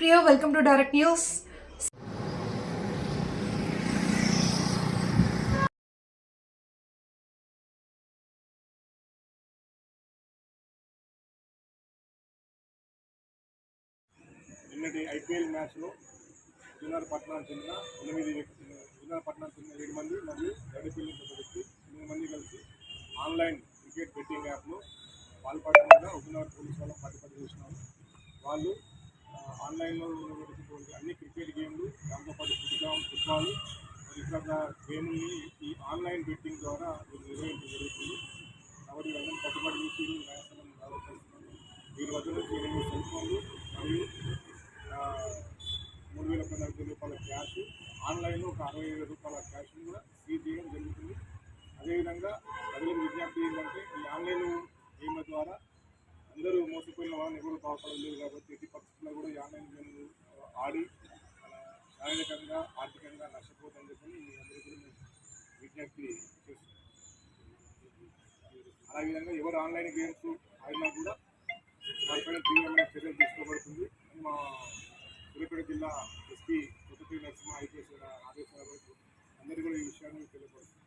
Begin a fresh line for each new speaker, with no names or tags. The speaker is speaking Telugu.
Priya, welcome to Direct News.
నిన్నటి ఐపీఎల్ మ్యాచ్లో పట్టణానికి చెందిన 7 మంది మరియు గడిపల్లి ఒక వ్యక్తి 8 మంది కలిసి ఆన్లైన్ క్రికెట్ బెట్టింగ్ యాప్లో పాల్పడకుండా ఉద్యనగర్ పోలీసు వాళ్ళకి పట్టుబడి చేసినారు. వాళ్ళు ఆన్లైన్లో ఉన్నటువంటి అన్ని క్రికెట్ గేమ్లు, దాంతోపాటు ఫుట్బాల్ మరి ఇతర గేముల్ని ఈ ఆన్లైన్ బెట్టింగ్ ద్వారా నిర్వహించడం జరుగుతుంది. కాబట్టి వీళ్ళందరినీ పట్టుబడి చేసి న్యాయస్థానం ఆరోపిస్తున్నారు. వీరి వద్ద నుంచి 8 సెల్ ఫోన్లు మరియు 3,040 రూపాయల క్యాష్, ఆన్లైన్లో ఒక 60,000 రూపాయల క్యాష్ను కూడా సీజ్ చేయడం జరుగుతుంది. అదేవిధంగా ప్రజలకు విజ్ఞప్తి ఏంటంటే ఈ ఆన్లైన్ గేమ్ల ద్వారా అందరూ మోసపోయిన వాళ్ళని ఎవరు బాగుపడలేదు. కాబట్టి ఎట్టి పరిస్థితుల్లో కూడా ఈ ఆన్లైన్ గేమ్లు ఆడి శారీరకంగా ఆర్థికంగా నష్టపోతుందని చెప్పి మీ అందరికీ విజ్ఞప్తి చేస్తున్నాం. అదేవిధంగా ఎవరు ఆన్లైన్ గేమ్స్ ఆడినా కూడా వారిపైన తీవ్రమైన చర్యలు తీసుకోబడుతుంది. మా సూర్యాపేట జిల్లా ఎస్పీ కొత్తపల్లి నరసింహ ఐపీఎస్ ఆదేశాల వరకు అందరూ కూడా ఈ విషయాన్ని తెలియపరుస్తుంది.